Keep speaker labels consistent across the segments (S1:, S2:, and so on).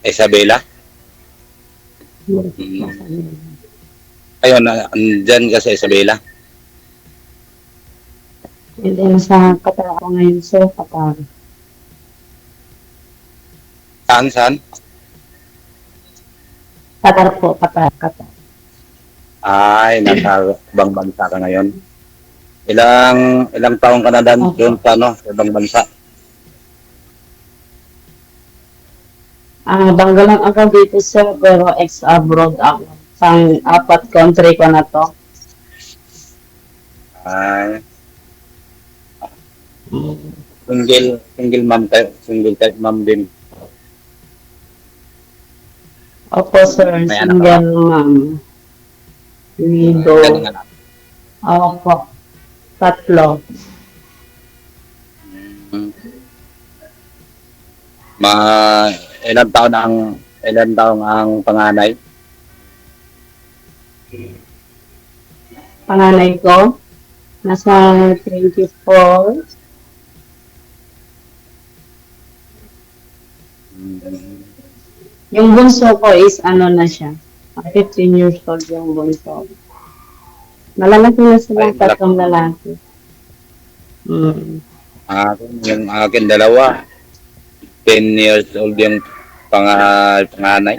S1: Isabela?
S2: Yes,
S1: Hmm.
S2: nasa Manila.
S1: Ayun, andyan ka sa Isabela?
S2: And then sa Qatar ako ngayon, sir, Qatar.
S1: Saan?
S2: Qatar po, Qatar, Qatar.
S1: Ay, nasa ibang bansa ka ngayon. Ilang taong ka na doon
S2: Opo.
S1: sa, no, sa ibang bansa?
S2: Bangga lang ako dito, sir, pero ex-abroad ako. Pang-apat country ko na to.
S1: Ay,
S2: Mm.
S1: single mom kayo, single type mom din.
S2: Opo, sir,
S1: May anak ka ba?
S2: single mom.
S1: Ilan
S2: Widow.
S1: ang anak?
S2: Opo, tatlo.
S1: Hmm. Ma, ilan taong ang panganay?
S2: Panganay ko, nasa 24.
S1: Hmm.
S2: Yung bunso ko is ano na siya, 15 years old yung bunso. Malalaki na
S1: Ay,
S2: silang
S1: malaki.
S2: tatlong lalaki. Mm.
S1: Yung akin dalawa, 10 years old yung panganay.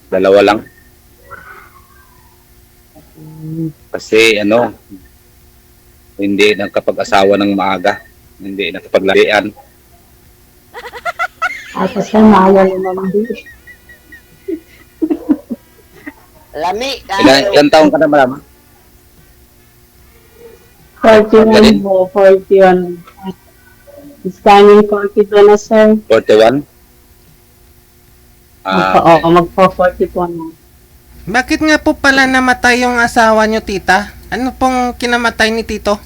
S1: Dalawa lang. Kasi hindi nakapag-asawa ng maaga. Hindi nakapaglarian.
S2: Tapos siya maawa naman din.
S3: Lami
S1: Ilan taong ka na malam?
S2: 41 po, 41. Scanning 42 na, sir.
S1: 41? Ah,
S2: Oo, magpa-42 na.
S4: Bakit nga po pala namatay yung asawa nyo, tita? Ano pong kinamatay ni tito?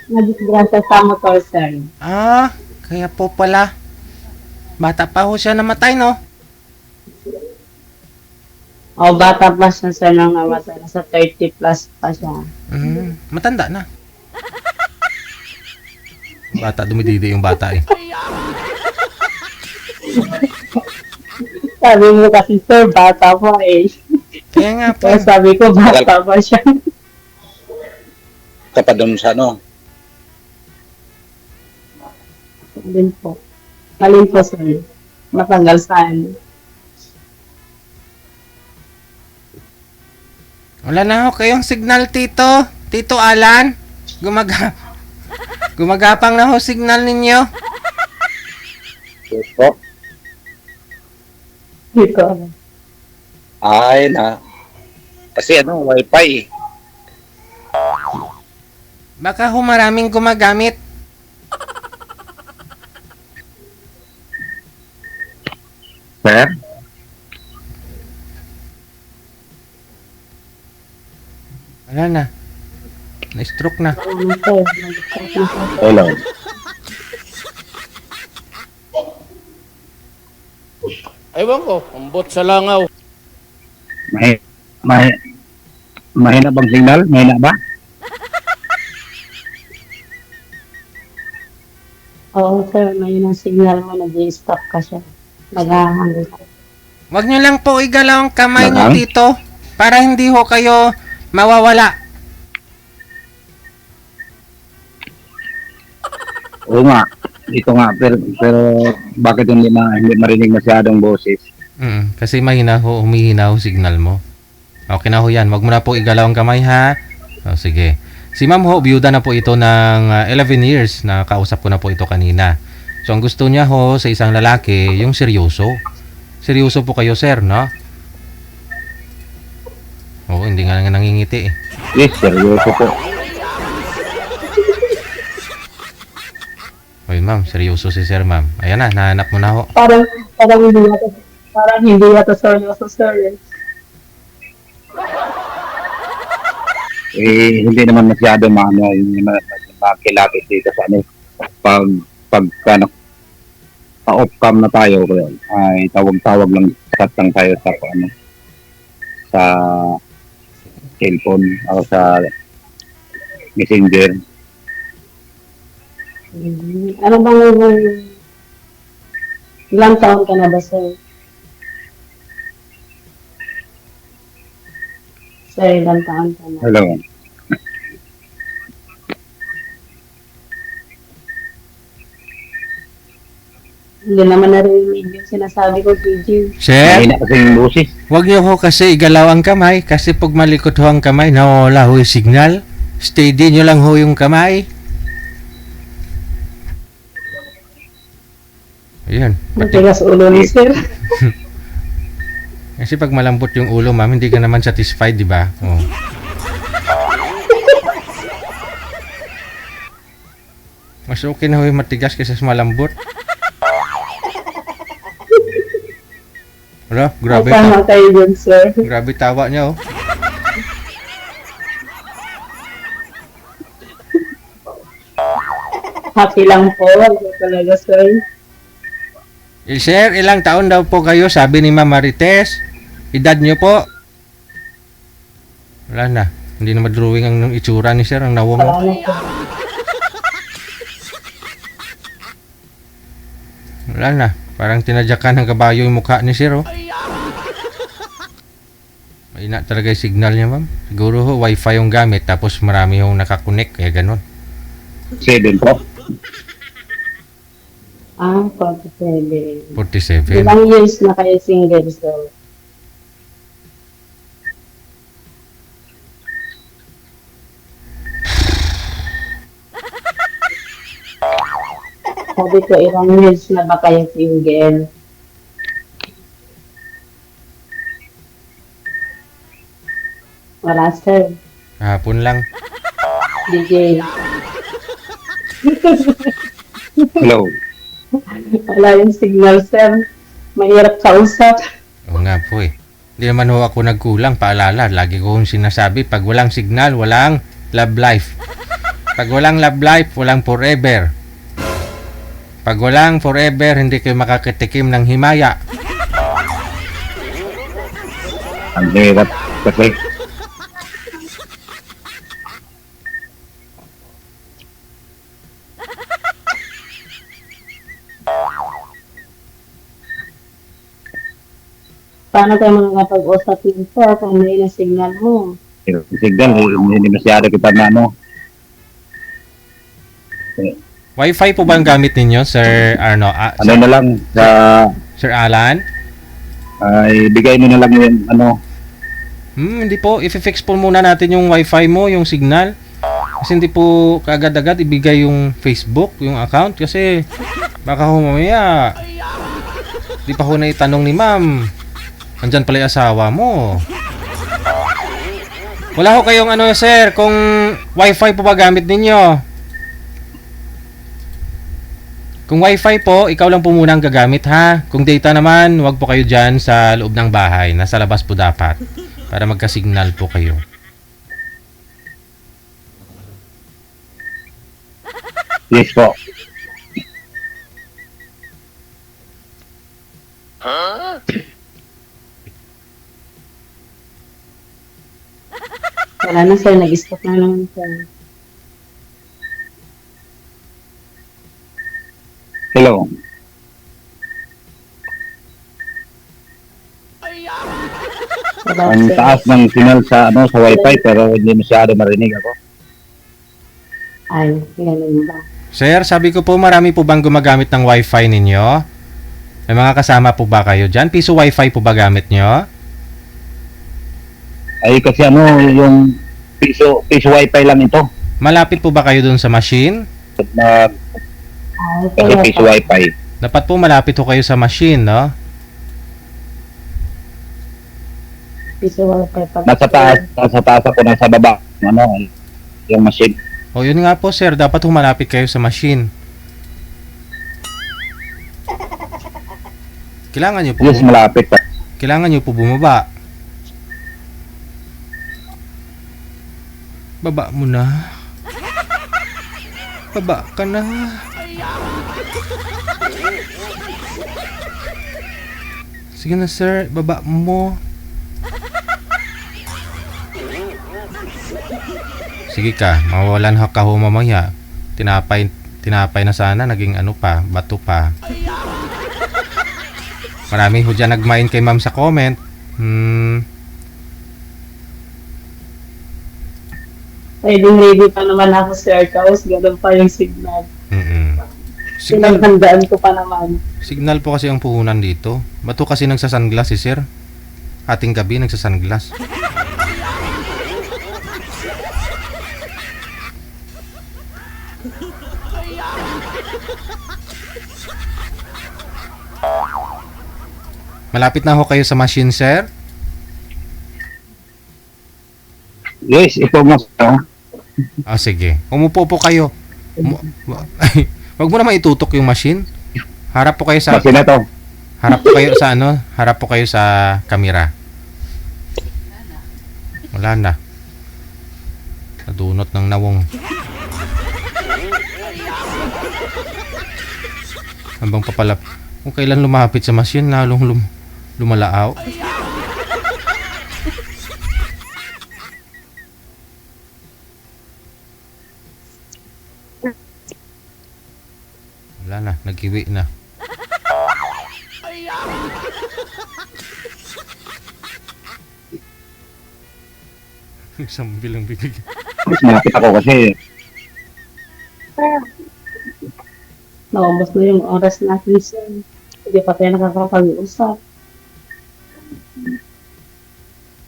S2: Nadisgrasya sa motor, sir.
S4: Ah, kaya po pala. Bata pa ho siya namatay, no?
S2: O, bata pa siya, sir, nang namatay. Nasa 30 plus pa siya.
S4: Matanda na. Bata, dumididi yung bata eh.
S2: Sabi mo kasi, sir, bata pa eh.
S4: Kaya nga po.
S2: Kaya sabi ko, bata pa siya.
S1: kapag doon sa
S2: Din po. Alin po, sir. Matanggal saan.
S4: Wala na ho kayong signal, tito. Tito Alan. Gumagapang na ho signal ninyo.
S1: ito.
S2: Dito.
S1: Ay, kasi wifi.
S4: Baka ho maraming gumagamit.
S1: Sir?
S4: Wala na. Na-stroke na.
S2: Ano, sir? Nag-start na po.
S1: Hello.
S3: Ewan ko, umbot sa langaw.
S1: Mahina bang signal? Mahina ba?
S2: Oo, sir. May yung signal mo, nag-i-stop ka siya. Nag-ahangin ka.
S4: Wag nyo lang po igalaw ang kamay nyo,
S1: Nakang?
S4: tito. Para hindi ho kayo mawawala.
S1: Oo nga. Ito nga. Pero bakit hindi marinig masyadong boses?
S4: Kasi humihina ho signal mo. Okay na ho yan. Wag mo na po igalaw ang kamay, ha? O, sige. Si ma'am ho, biyuda na po ito ng 11 years. Nakausap ko na po ito kanina. So, ang gusto niya ho sa isang lalaki, yung seryoso. Seryoso po kayo, sir, no? Oo, hindi nga nangingiti eh.
S1: Yes, seryoso po.
S4: Oy, ma'am, seryoso si sir, ma'am. Ayan na, nahanap mo na ho.
S2: Parang hindi yata seryoso, sir.
S1: Hindi naman masyado makilapit dito sa pagka pa-off cam na tayo ay tawag-tawag lang chat lang tayo sa cellphone o sa messenger.
S2: Ano bang Ilang taon ka na ba, sir? Sir, ilang taon ka na?
S1: Hello.
S2: Hindi naman narinig yung sinasabi ko, Gigi.
S4: Sir,
S1: Mahina kasi yung busis.
S4: wag niyo ho kasi igalaw ang kamay kasi pag malikot ho ang kamay, nawawala ho yung signal. Steady niyo lang ho yung kamay. Ayan.
S2: Matigas ulo ni sir.
S4: Kasi pag malambot yung ulo, ma'am, hindi ka naman satisfied, di ba? Oh. Mas okay na ho yung matigas kaysa sa malambot. Wala, grabe
S2: Tama kayo dun, sir.
S4: grabe tawa niya, oh.
S2: Happy lang po. Ito talaga, sir.
S4: Sir, ilang taon daw po kayo? Sabi ni Ma'am Marites. Edad niyo po? Wala na. Hindi na madrawing ang itsura ni Sir, ang nawong.
S2: Salamat po.
S4: Wala na. Parang tinadyakan ng kabayo yung mukha ni Sir, oh. Mahina talaga yung signal niya, ma'am. Siguro ho, wifi yung gamit, tapos marami yung nakakonek, kaya ganun.
S1: 7 po.
S2: 47.
S4: 47.
S2: Ilang years na kayo single, sir? Sabi ko, ilang years na ba kayo single? Wala, sir.
S4: Kahapon lang.
S2: DJ.
S1: Hello.
S2: Wala yung signal, sir. Mahirap kausap.
S4: Oo nga po eh. Hindi naman ho ako nagkulang, paalala. Lagi ko kong sinasabi, pag walang signal, walang love life. Pag walang love life, walang forever. Pag walang forever, hindi kayo makakitikim ng himaya.
S1: Ang hirap kasi.
S2: Paano tayo makakapag-usap yun, sir, kung may na signal mo?
S1: Signal, hindi masyado kita na ano.
S4: Wi-Fi po ba ang gamit ninyo, Sir Arno?
S1: Ano na lang, sa
S4: Sir Alan?
S1: ibigay mo na lang yung ano.
S4: Hindi po. I-fix po muna natin yung Wi-Fi mo, yung signal. Kasi hindi po kaagad-agad ibigay yung Facebook, yung account. Kasi baka ho mamaya, di pa ho na itanong ni ma'am. Andyan pala yung asawa mo. Wala ho kayong ano, sir, kung Wi-Fi po ba gamit ninyo? Kung Wi-Fi po, ikaw lang po muna ang gagamit, ha? Kung data naman, wag po kayo dyan sa loob ng bahay. Nasa labas po dapat. Para magka-signal po kayo.
S1: Yes po.
S2: Wala na, sir. Nag-stop na naman, sir.
S1: Hello.
S2: Wala,
S1: Ang
S2: sir.
S1: taas ng signal sa ano sa wifi pero hindi masyado marinig ako.
S2: Ay, ganun ba?
S4: Sir, sabi ko po, marami po bang gumagamit ng Wi-Fi ninyo? May mga kasama po ba kayo dyan? Piso Wi-Fi po ba gamit nyo?
S1: Ay kasi ano yung piso wifi lang ito.
S4: Malapit po ba kayo dun sa machine?
S1: Na
S2: Ay,
S1: kasi
S2: wala
S1: piso
S2: pa.
S1: wifi.
S4: Dapat po malapit po kayo sa machine, no?
S2: Piso wifi pa.
S1: Nasa taas ako, nasa baba. Ano, yung machine.
S4: O yun nga po, sir. Dapat po malapit kayo sa machine. Kailangan nyo po,
S1: Yes, malapit pa.
S4: kailangan nyo po bumaba. Baba mo na. Baba ka na. Sige na, sir. Baba mo. Sige ka. Mawawalan ka ho mamaya. Tinapay na sana. Naging ano pa. Bato pa. Marami ho dyan nag-mind kay ma'am sa comment.
S2: Ready pa naman ako, sir. Kaos, ganun pa yung signal.
S4: Signal,
S2: Pinaghandaan ko pa naman.
S4: signal po kasi ang puhunan dito. Ba't ho kasi nagsasunglass si sir? Ating gabi nagsasunglass. Malapit na ho kayo sa machine, sir?
S1: Yes, ito mas.
S4: Ah, sige. Umupo po kayo. Wag mo naman itutok yung machine. Harap po kayo sa
S1: Kasi na to.
S4: harap po kayo sa ano? Harap po kayo sa kamera. Wala na. Nadunot ng nawong. Habang papalap. Kung kailan lumapit sa machine, lalong lumalaaw. Wala na, nagkiwi na. Sambil ang bibig.
S1: Mas malapit ako kasi.
S2: Naubos na yung oras natin, sir. Hindi pa tayo nakakapag-usap.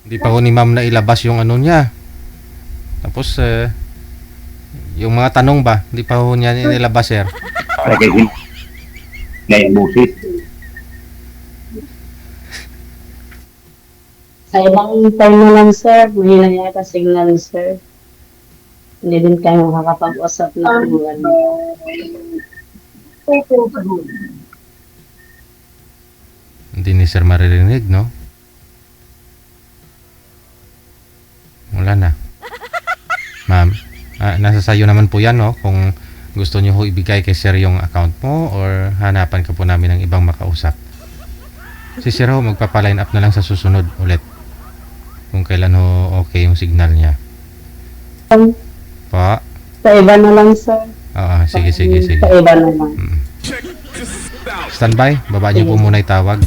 S4: Hindi pa ko ni ma'am na ilabas yung ano niya. Tapos, yung mga tanong ba, hindi pa ko niya nilabas, sir.
S1: Para kay him. Ngayon busis.
S2: Sa ibang time na lang, sir. Mahina yata signal, sir. Hindi din kayo makakapag-usap na kung ano.
S4: Hindi ni sir maririnig, no? Wala na. Ma'am, nasa sayo naman po yan, no? Kung gusto nyo ho ibigay kay sir yung account mo or hanapan ka po namin ng ibang makausap. Si sir ho, magpapaline up na lang sa susunod ulit. Kung kailan ho okay yung signal niya. Pa?
S2: Sa iba na lang, sir.
S4: Oo, sige.
S2: Sa iba na lang.
S4: Standby, baba niyo po muna yung tawag.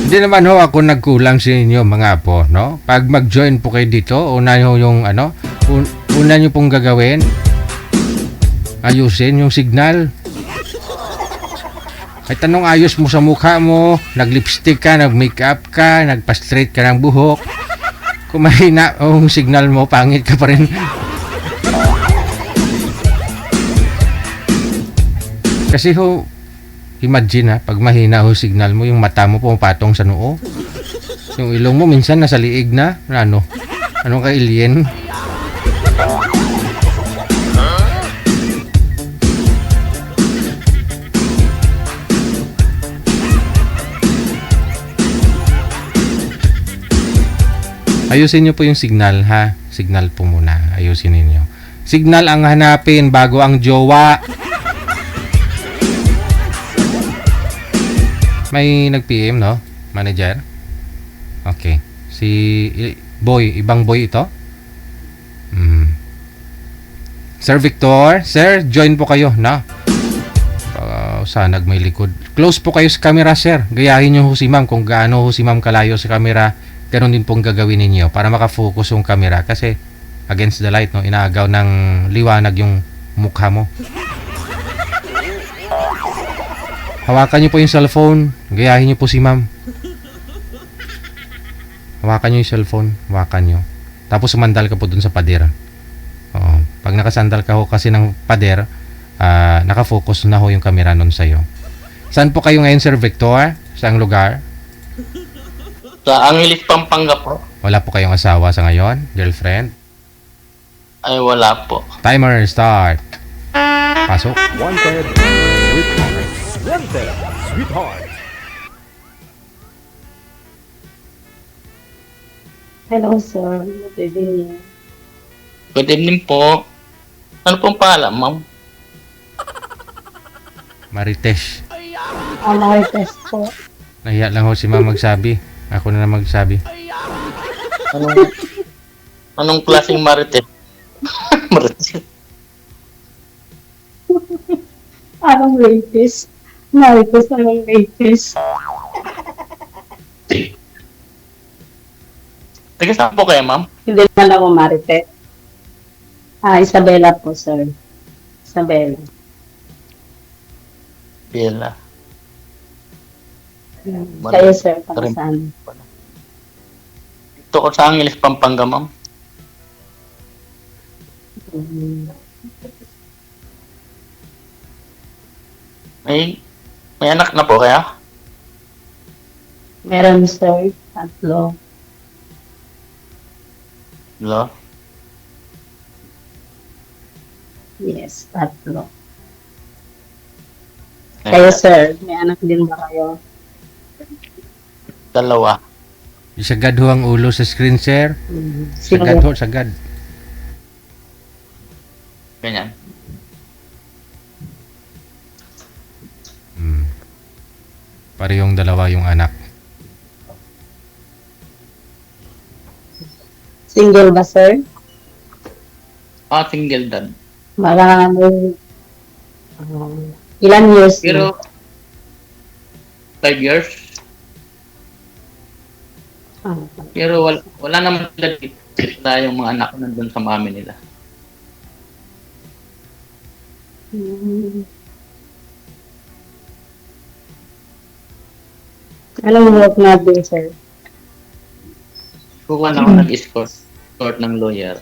S4: Hindi naman ho ako nagkulang sa inyo mga po, no? Pag mag-join po kayo dito, una nyo yung ano, una nyo pong gagawin, ayusin yung signal. Kahit anong ayos mo sa mukha mo, nag-lipstick ka, nag-makeup ka, nagpa-straight ka ng buhok, kung mahina yung signal mo, pangit ka pa rin. Kasi ho, imagine ha, pag mahina ho signal mo, yung mata mo pumapatong sa noo. Yung ilong mo minsan nasa liig na. Ano? Anong ka-alien? Ayusin nyo po yung signal ha. Signal po muna. Ayusin ninyo. Signal ang hanapin bago ang jowa. May nag-PM, no? Manager? Okay. Si Boy, ibang Boy ito? Sir Victor, sir, join po kayo, no? Sanag may likod. Close po kayo sa camera, sir. Gayahin nyo ho si ma'am kung gaano ho si ma'am kalayo sa camera. Ganon din pong gagawin ninyo para makafocus yung camera. Kasi against the light, no? Inaagaw ng liwanag yung mukha mo. Hawakan nyo po yung cellphone. Gayahin nyo po si ma'am. Hawakan nyo yung cellphone. Hawakan nyo. Tapos sumandal ka po dun sa pader. Oo. Pag nakasandal ka ho kasi ng pader, nakafocus na ho yung camera nun sa'yo. Saan po kayo ngayon, Sir Victor? Saang lugar?
S5: Sa Angeles, Pampanga po.
S4: Wala po kayong asawa sa ngayon? Girlfriend?
S5: Ay, wala po.
S4: Timer start. Pasok.
S6: Wanted, sweetheart. Wanted, sweetheart.
S2: Hello, sir. Good evening.
S5: Good evening po. Ano pong pangalan, ma'am?
S4: Marites.
S2: Marites po.
S4: Nahiya lang ho si ma'am magsabi. Ako na magsabi.
S5: Anong klaseng marites? Marites.
S2: Parang latest. Marites parang latest.
S5: Taga saan po kayo, ma'am?
S2: Hindi naman ako Marites. Isabela po, sir. Isabela.
S5: Bella.
S2: Kayo, sir, para saan?
S5: Ito ko sa Angeles, Pampanga, ma'am.
S2: Mm.
S5: May anak na po kaya?
S2: Meron, sir. 3.
S5: Hello?
S2: Yes, 3. Kayo, sir, may anak din ba kayo?
S5: 2.
S4: Sagad ho ang ulo sa screen share. Sagad ho, sagad.
S5: Ganyan.
S4: Parehong 2 yung anak.
S2: Single ba, sir?
S5: Single dad.
S2: Maraming ilan years
S5: Pero, 5 years.
S2: na?
S5: Pero wala naman sila dito. Wala yung mga anak ko nandun sa mami nila.
S2: Anong work natin, sir?
S5: Kukuha na ako ng-escort ng lawyer.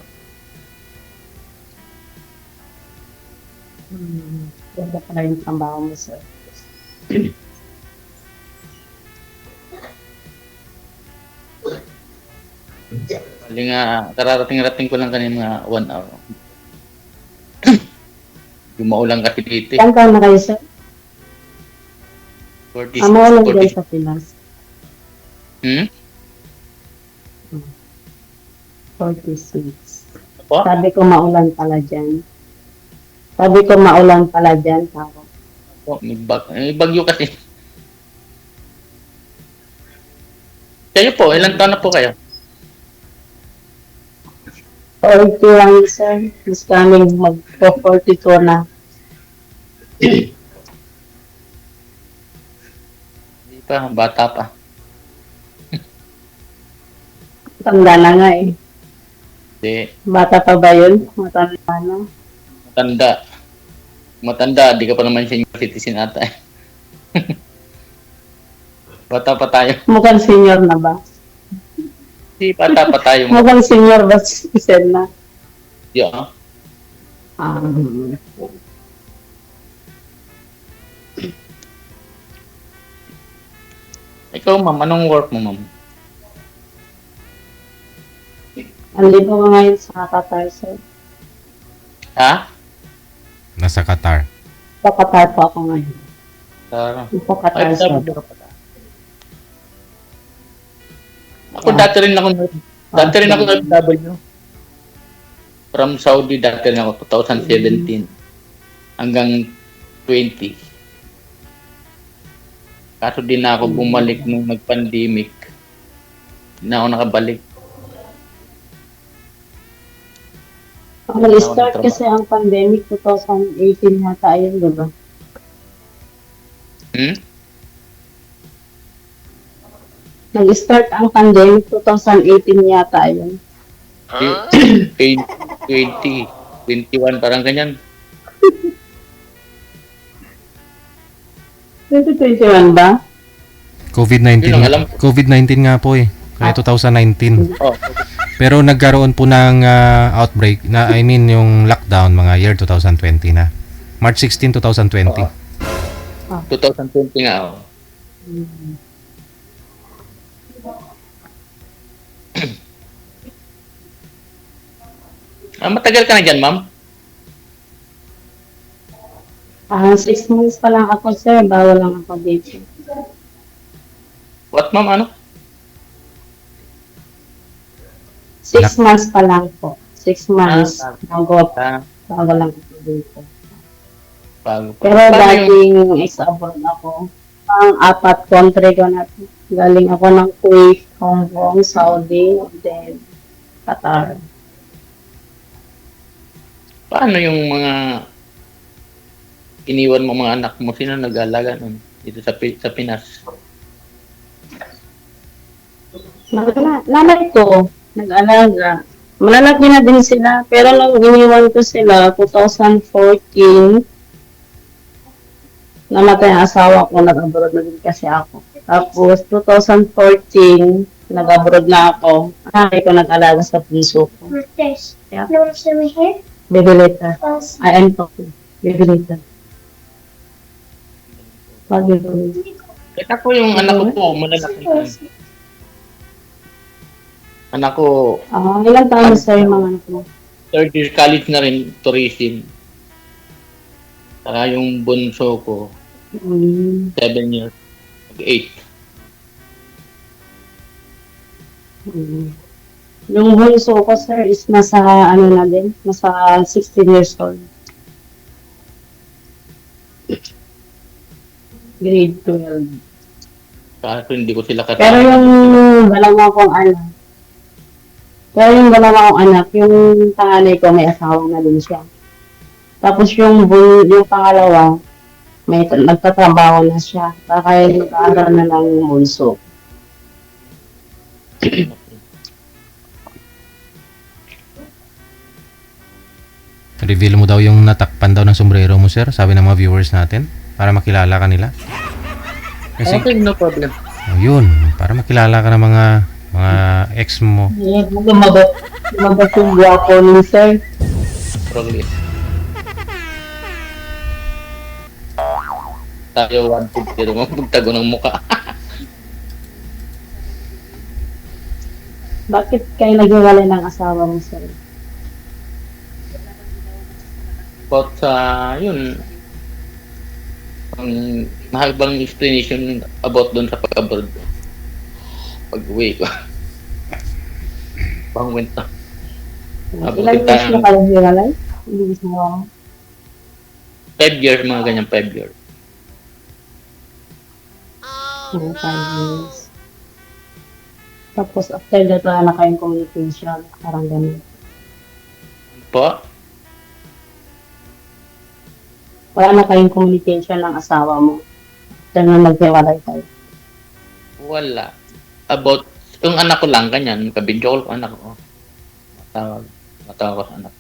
S2: Ganda pala yung trabaho mo, sir.
S5: Bali nga, kararating-rating ko lang kanina mga 1 hour. Yung maulang kasi dito.
S2: Ilan taon na kayo, sir?
S5: 40,
S2: Maulan
S5: 40.
S2: din sa Pinas.
S5: Hmm?
S2: 46.
S5: Apa?
S2: Sabi ko maulan pala dyan. Sabi ko maulan pala dyan. Ako.
S5: May bagyo kasi. Kayo po, ilang taon na po kayo?
S2: 41, sir. Mas kaming mag-42 na.
S5: Hindi pa, bata pa.
S2: Tanda na nga eh.
S5: Hindi,
S2: Bata pa ba yun? Matanda na.
S5: matanda. Matanda, di ka pa naman senior citizen ata eh. Bata pa tayo.
S2: Mukhang senior na ba?
S5: Hindi, bata pa tayo.
S2: Mukhang senior ba citizen na?
S5: Yeah. Ikaw, ma'am, anong work mo, ma'am?
S2: Andito ko ngayon sa Qatar, sir.
S5: Ha?
S4: Nasa Qatar.
S2: Sa Qatar po ako ngayon.
S5: Tara.
S2: Sa Qatar, sir.
S5: Ako dati rin ako OFW. From Saudi dati rin ako 2017 hanggang 20. Kaso din na ako bumalik nung nag-pandemic. Hindi na ako nakabalik.
S2: Nag-start kasi ang pandemic 2018 yata yun, di ba?
S5: Hmm?
S2: Nag-start ang pandemic 2018 yata yun.
S5: 20, 21, parang ganyan.
S2: 2021 ba?
S4: COVID-19.
S5: Yun ang alam ko.
S4: COVID-19 nga po eh. Kaya 2019.
S5: Oh,
S4: Pero nagkaroon po ng outbreak na yung lockdown mga year 2020 na. March 16, 2020.
S5: 2020 nga ako. Matagal ka na dyan, ma'am?
S2: 6 months pa lang ako, sir. Bawal lang ako dito.
S5: What, ma'am? Ano?
S2: 6 months pa lang po. 6 months. Bago
S5: Ah,
S2: lang ako dito.
S5: bago pa.
S2: Pero
S5: Paano yung-
S2: dating ex-abroad ako. Ang 4 country ko na. Galing ako ng Kuwait, Hong Kong, Saudi, then Qatar.
S5: Paano yung mga iniwan mo mga anak mo, sino nag-aalaga nun? Dito sa Pinas.
S2: Nanay ko, nag-alaga. Malalaki na din sila, pero nung iniwan ko sila, 2014, namatay ang asawa ko, nag-abroad na din kasi ako. Tapos, 2014, nag-abroad na ako. Nanay ko nag-alaga sa puso ko. Yeah. Baby later. I am talking. Baby later. Baby later.
S5: Kahit ako yung anak ko po, malalaki na. Anak ko,
S2: Ilang taon na sa'yo mga anak mo?
S5: third year college na rin, tourism. Saka yung bunso ko, 7 years, 8.
S2: Yung bunso ko, sir, is nasa, ano na din, nasa 16 years old. Grade 12.
S5: Kaso hindi ko sila kasama.
S2: Pero yung dalawa kong anak, yung panganay ko, may asawa na din siya. Tapos yung pangalawa, nagtatrabaho na siya. Kaya nag-aaral na lang yung bunso.
S4: Reveal mo daw yung natakpan daw ng sombrero mo, sir, sabi ng mga viewers natin, para makilala ka nila. Kasi,
S5: Okay, no problem.
S4: yun, para makilala ka ng mga ex mo.
S2: Lumabas yung gwapo ni sir.
S5: Probably. Tayo 150 naman magtago ng muka.
S2: Bakit kayo naghiwalay ng asawa mo, sir?
S5: But yun, ang mahabang explanation about doon sa pag-abroad ko. Pag-uwi ko. Pang-went na.
S2: Ilang years na kayo hiwalay? Hindi mo
S5: 5 years, mga ganyan 5 years.
S2: 5 years. Tapos after that, wala na kayong communication. Parang ganun.
S5: Po?
S2: Wala na kayong communication ng asawa mo. After na maghiwalay kayo.
S5: Wala. About, yung anak ko lang, ganyan. Kabidyo ko anak ko. Matawag ko sa anak.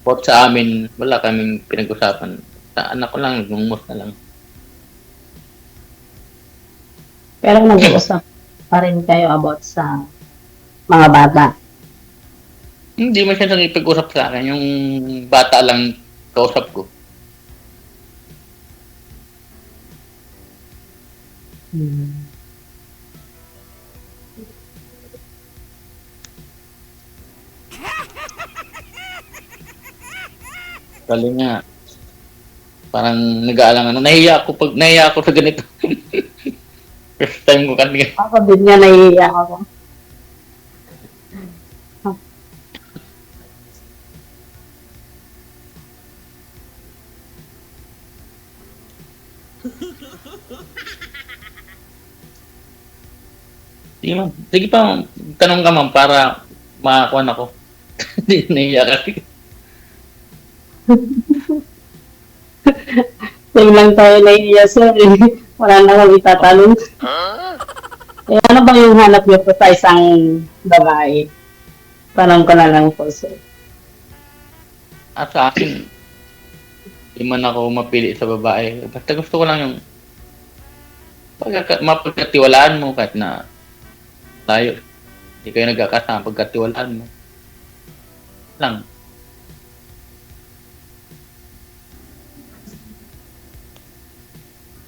S5: About sa amin, wala kaming pinag-usapan. Sa anak ko lang, nagmumos na lang.
S2: Pero nag-uusap pa rin kayo about sa mga bata.
S5: Hindi man siya nagipag-usap sa akin. Yung bata lang kausap ko. Kali nga. Parang nag-aalangan. Nahiya ako sa ganito. First time ko kanina.
S2: Ako din niya naiiyak ako.
S5: Sige ma'am. Sige pa, tanong ka ma'am para makakuha ako. Hindi nahiya kasi.
S2: Yung lang tayo naiiyak, sir. Wala na akong itatanong. Eh, ano ba yung hanap niyo po sa isang babae? Tanong ko na lang po, sir.
S5: At sa akin, hindi man ako mapili sa babae. Basta gusto ko lang yung mapagkatiwalaan mo kahit na tayo. Hindi kayo nagkakasama pagkatiwalaan mo. Lang.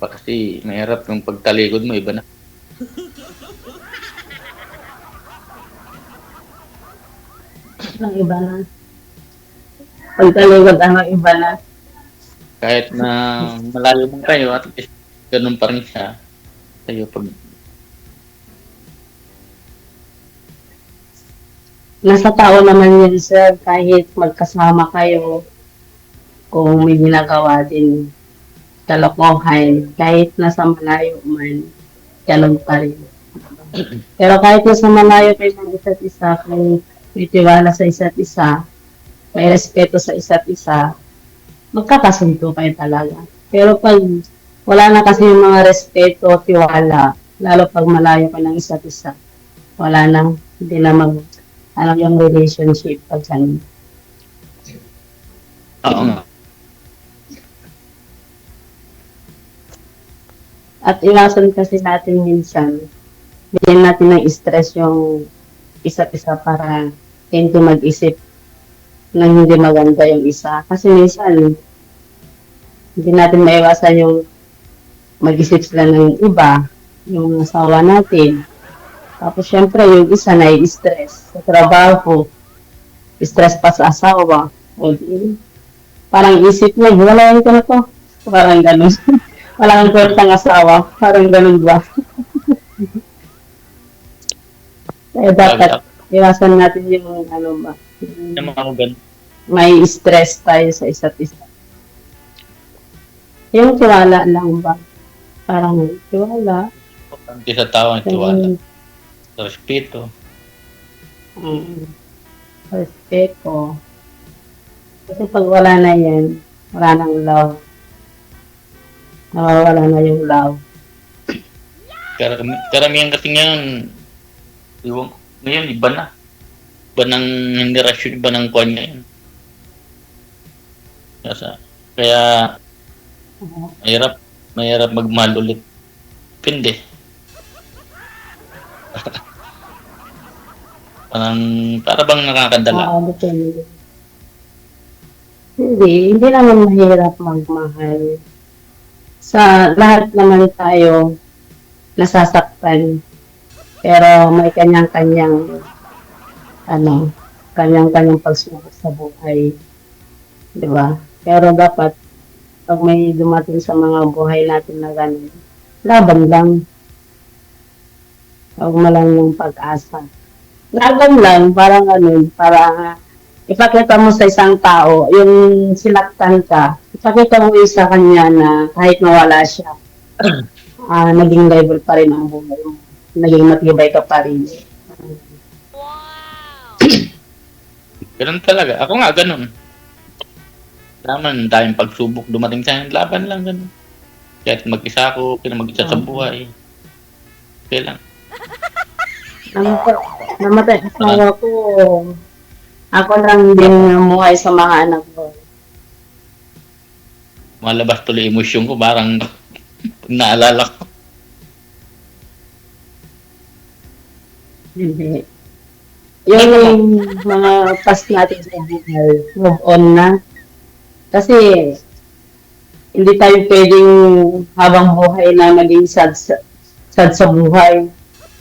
S5: Kasi mahirap yung pagtalikod mo, iba na.
S2: Ang iba na. Pagtaligod ang iba na.
S5: Kahit na malayo mo kayo, at least ganun pa rin siya sa'yo pag
S2: Nasa tao naman yun, sir. Kahit magkasama kayo, kung may ginagawa din kalokohan, kahit nasa malayo man, ganun pa rin. Pero kahit nasa malayo kayo ng isa't isa, kung may tiwala sa isa't isa, may respeto sa isa't isa, magkakasunto kayo talaga. Pero pag wala na kasi yung mga respeto, tiwala, lalo pag malayo ka ng isa't isa, wala na, hindi na ano yung relationship pag ganun.
S5: Oo nga.
S2: At iwasan kasi natin minsan, bigyan natin ng stress yung isa't isa para hindi mag-isip ng hindi maganda yung isa. Kasi minsan, hindi natin maiwasan yung mag-isip sila ng iba, yung asawa natin. Tapos syempre yung isa na-stress sa trabaho, stress pa sa asawa. O, parang isip niya, hiwalayan ko na to. Parang ganun. Wala kang kwentang asawa. Parang ganun ba? Kaya dapat iwasan natin yung ano ba,
S5: Yung mga ganun.
S2: may stress tayo sa isa't isa. Yung tiwala lang ba? Parang tiwala.
S5: Importante sa tao ang tiwala. Respeto.
S2: Respeto. Kasi pag wala na yan, wala nang love. Nawawala na yung love.
S5: Karamihan kasi ngayon, ngayon iba na. Iba ng henerasyon, iba ng kuwan ngayon. Kaya mahirap magmahal ulit. Depende. Para bang nakakadala.
S2: Oo, depende. Hindi naman mahirap magmahal. Sa lahat naman tayo nasasaktan. Pero may kanyang-kanyang kanyang-kanyang pagsubok sa buhay. 'Di ba? Pero dapat pag may dumating sa mga buhay natin na ganun, laban lang. Huwag mo lang yung pag-asa. Laban lang, parang para ipakita mo sa isang tao, yung sinaktan ka, ipakita mo sa kanya na kahit mawala siya, naging level pa rin ang buhay mo. Naging matibay ka pa rin.
S5: Ganun talaga. Ako nga, ganun. Naman, tayong pagsubok dumating sa akin, laban lang, ganun. Kahit mag-isa ako, mag-isa sa buhay. Okay lang.
S2: Namatay asawa ko. Ako lang din namuhay sa mga anak ko.
S5: Malabas tuloy emosyon ko, parang pag naalala ko.
S2: Hindi. Yung mga past natin sa buhay, move on na. Kasi hindi tayo pwedeng habang buhay na maging sad sa buhay.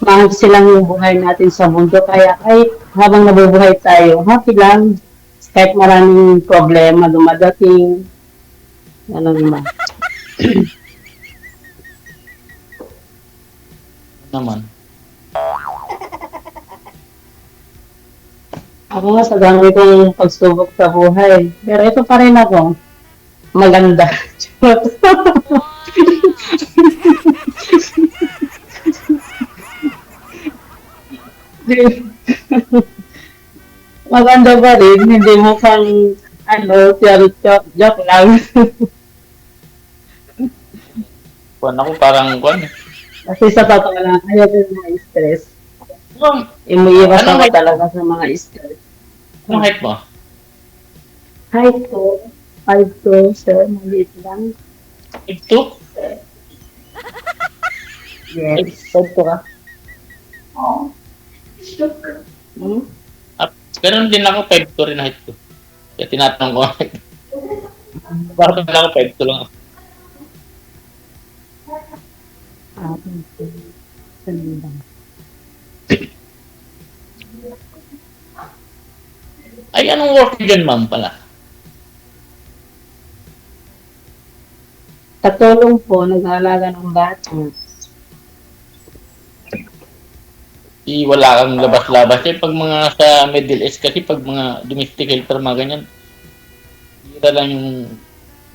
S2: Mahal silang yung buhay natin sa mundo. Kaya kahit habang nabubuhay tayo, happy lang. Kahit maraming problema dumadating. Ano naman.
S5: Naman.
S2: Ako nga sa dami kong pagsubok sa buhay. Pero ito pa rin ako. Maganda. Maganda pa rin. Hindi mo pang joke lang.
S5: Kuwan ako, parang kuwan.
S2: Kasi sa totoo lang, ayaw ko yung mga stress. Imuiwas ako talaga sa mga stress.
S5: Anong height mo?
S2: Height ko, 5'2", sir, maliit lang.
S5: Ito?
S2: Yes, 5'2" ka.
S5: Ganun din ako, 5'2" rin height ko. Kaya tinatanong ko ang height. Bakit wala ako 5'2" lang ako? Ay, anong work dyan, ma'am, pala?
S2: Katulong po, nag-aalaga ng bata.
S5: Wala kang labas-labas. Pag mga sa Middle East kasi, pag mga domestic helper, mga ganyan, hira lang yung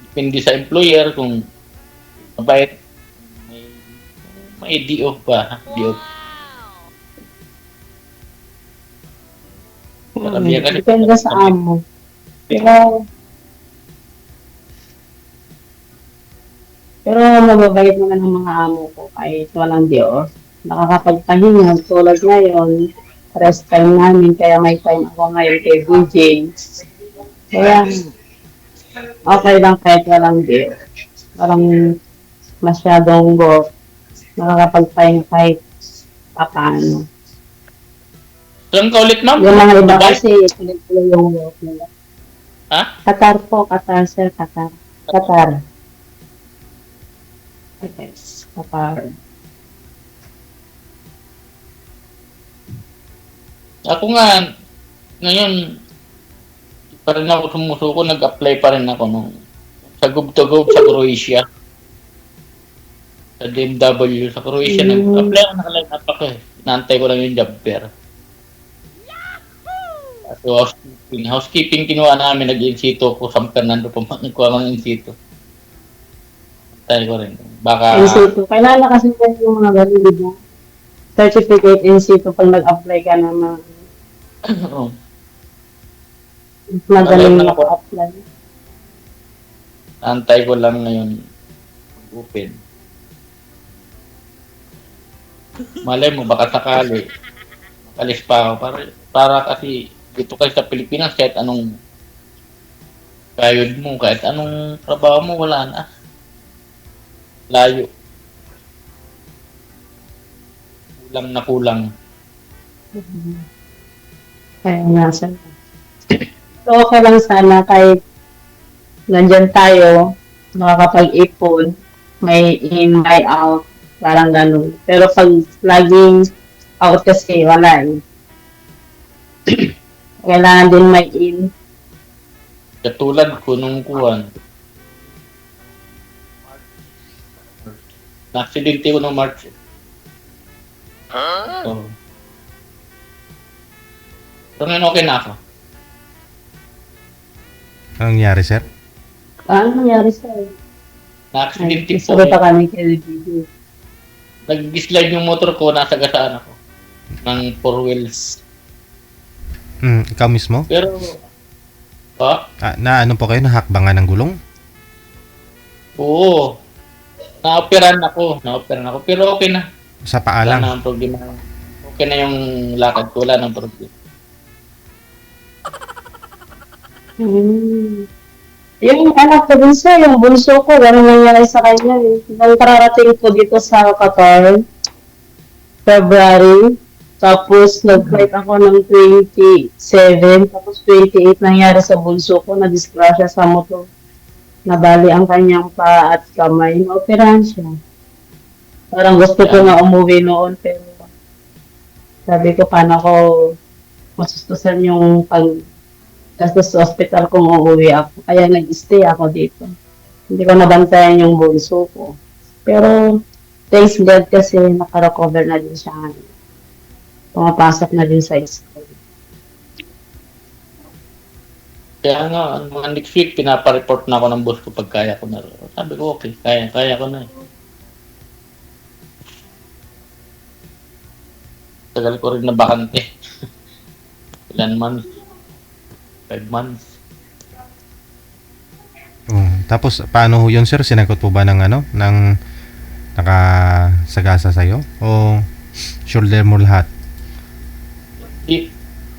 S5: depende sa employer kung mabait. May DO pa. DO.
S2: Depende sa amo. Pero, Pero mababait naman ang mga amo ko kahit walang Diyos. Nakakapagpahinga tulad ngayon. Rest time namin, kaya may time ako ngayon kay VJ. Kaya okay lang kahit walang Diyos. Walang masyadong work. Nakakapagpahinga kahit papaano.
S5: Saan ka ulit, ma'am?
S2: Yung mga iba
S5: Dubai?
S2: kasi, tuloy-tuloy yung work nila.
S5: Ha?
S2: Qatar po, Qatar, sir, Qatar. Qatar. Yes, Qatar.
S5: Ako nga, ngayon, pa rin ako sumusuko, nag-apply pa rin ako nung sa Gov to Gov sa Croatia. Sa DMW sa Croatia, nag-apply ako, nakaline up ako eh. Inaantay ko lang yung job fair. So, housekeeping kinuha namin, nag-insito ko, San Fernando pa nagkuha ng insito. Antay ko rin. Baka,
S2: In situ. Kailangan kasi yung mga ganun, di ba? Certificate in situ pag nag-apply ka na
S5: oh,
S2: magaling
S5: Wala na ako.
S2: maka-apply.
S5: antay ko lang ngayon open. Malay mo, baka sakali, makalis pa ako. Para kasi, dito kayo sa Pilipinas, kahit anong kayod mo, kahit anong trabaho mo, wala na. Layo. Kulang na kulang.
S2: Kaya nga, sir. So, okay lang sana kahit nandyan tayo, makakapag-ipon, may in, may out, parang ganun. Pero pag laging out kasi, wala eh. Kailangan din may in.
S5: Katulad ko nung kuwan. Na-accidente ko nung March. So, so ngayon okay na ako.
S4: Anong nangyari, sir?
S2: Ano nangyari sa'yo?
S5: Na-accidente
S2: Ay,
S5: po.
S2: sabi pa kami kay Bibi.
S5: Nag-slide yung motor ko, nasa gasaan ako. Ng 4 wheels.
S4: Ikaw mismo?
S5: Pero,
S4: Na ano po kayo? Nahakbangan ng gulong?
S5: oo. Na-operan ako. Pero okay na.
S4: Sa paa
S5: Wala
S4: lang?
S5: na ang problema. Okay na yung lakad ko. Wala nang problema.
S2: Yung anak ko din sa, yung bunso ko, gano'n nangyari sa kanya eh. Nung kararating ko dito sa Qatar, February, tapos nag-flight ako ng 27, tapos 28 nangyari sa bunso ko, na-disgrasya sa motor. Nabali ang kanyang paa at kamay, na-operahan siya. Parang gusto ko nga umuwi noon, pero sabi ko, paano ko masustusan yung gastos sa hospital kung uuwi ako. Kaya nag-stay ako dito. Hindi ko nabantayan yung bunso ko. Pero, thanks God kasi nakarecover na din siya. Pumapasok na din sa school.
S5: Kaya nga, mga next week, pinapa-report na ako ng boss ko pag kaya ko na. Sabi ko, okay, kaya ko na eh. Tagal ko rin na bakante. Ilan months? 5 months.
S4: Tapos, paano ho yun, sir? Sinagot po ba ng ano? Ng nakasagasa sa'yo? O shoulder mo lahat?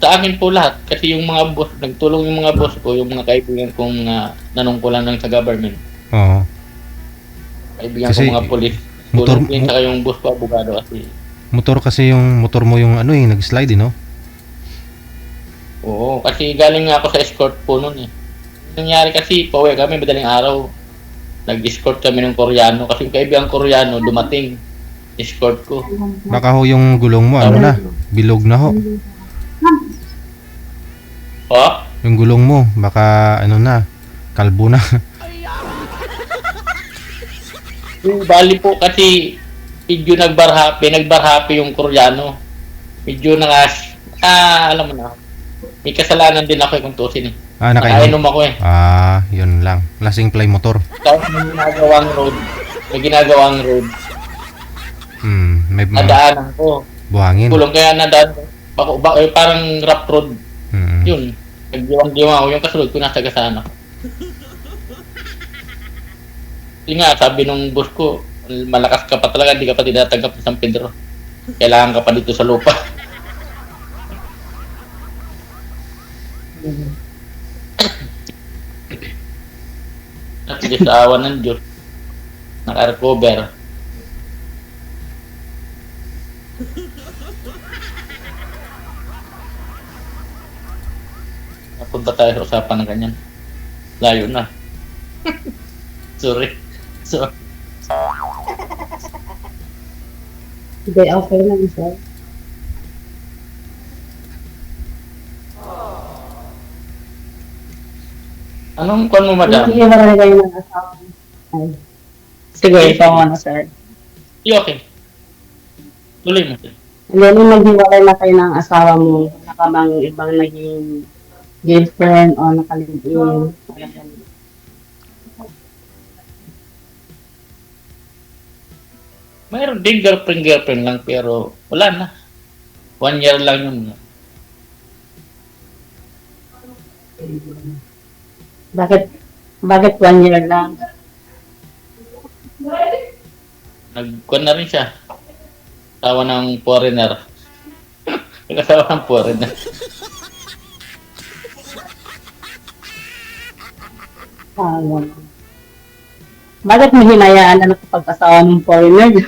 S5: Sa akin po lahat. Kasi yung mga boss, nagtulong yung mga boss ko, yung mga kaibigan kong nanungkulan lang sa government.
S4: Oo.
S5: Kaibigan
S4: Kasi
S5: ko mga polis.
S4: motor-
S5: Tulong din saka yung boss ko, abogado kasi.
S4: Motor kasi yung motor mo yung ano nag-slide, no?
S5: Oo, kasi galing nga ako sa escort po noon eh. Nangyari kasi, pauwi kami madaling araw. Nag-escort kami ng Koreano kasi yung kaibigan Koreano dumating. Escort ko.
S4: Baka ho yung gulong mo, ano na? Bilog na ho.
S5: Oh?
S4: Yung gulong mo, baka ano na? Kalbo na.
S5: Yung bali po kasi medyo nagbarhapi yung Koreano. Medyo alam mo na. May kasalanan din ako kung tusin eh.
S4: Nakainom.
S5: Nakainom ako eh.
S4: Yun lang. Lasing play motor.
S5: Tapos may ginagawang road.
S4: May
S5: Nadaanan ko.
S4: buhangin.
S5: Kulong kaya nadaan ko. Parang rough road. Yun. Nagdiwang-diwang ako. Yung kasunod ko nasa gasaan ako. Kasi nga, sabi nung boss ko, malakas ka pa talaga, hindi ka pa tinatanggap sa San Pedro. Kailangan ka pa dito sa lupa. At least sa awa ng Diyos, naka-recover. Napunta tayo sa usapan ng ganyan. Layo na. Sorry. So,
S2: Hindi, okay lang, sir.
S5: anong kwan mo, madam?
S2: Maghihiwalay kayo ng asawa mo. Ay. Sige, ikaw muna, sir.
S5: Okay. Tuloy mo, sir.
S2: Hindi, nung maghiwalay na kayo ng asawa mo, wala ka bang ibang naging girlfriend o nakalive-in? Parang ganun.
S5: Mayroon din girlfriend lang pero wala na. 1 year lang yun.
S2: Bakit 1 year lang?
S5: Nagkuhan na rin siya. Asawa ng foreigner. Nag-asawa ng foreigner.
S2: Ano? Bakit mo hinayaan na nakapag-asawa ng foreigner?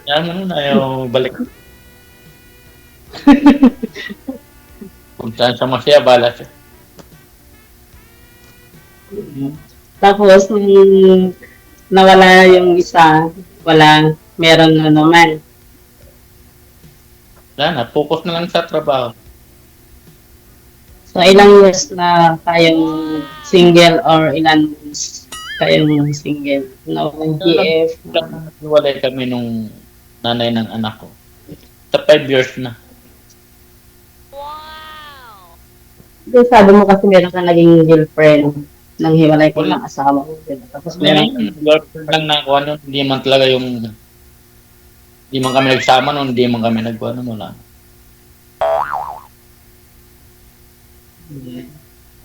S5: Kaya mo nun, ayaw balik. Kung saan siya masaya, bala siya.
S2: Tapos, nung nawala yung isa, meron na naman.
S5: Wala na, focus na lang sa trabaho.
S2: So, ilang years na kayong single or ilan months kayong single? Nawalang GF?
S5: Naghiwalay kami nung nanay ng anak ko. Sa 5 years na.
S2: Hindi, sabi mo kasi meron ka naging girlfriend nang hiwalay ko ng asawa mo. Diba? Tapos meron
S5: Girlfriend lang na kuha nun, hindi man talaga yung hindi man kami nagsama nun, hindi man kami nagkuha nun, wala.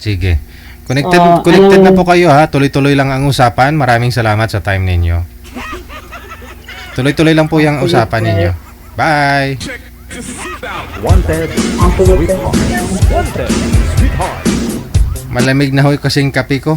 S4: Sige. Connected,
S2: Oh,
S4: connected na
S2: anong-
S4: po kayo ha. Tuloy-tuloy lang ang usapan. Maraming salamat sa time ninyo. Tuloy-tuloy lang po yung usapan ninyo. Bye!
S6: Wanted, sweetheart. Wanted, sweetheart.
S4: Malamig na ho kasing kape ko.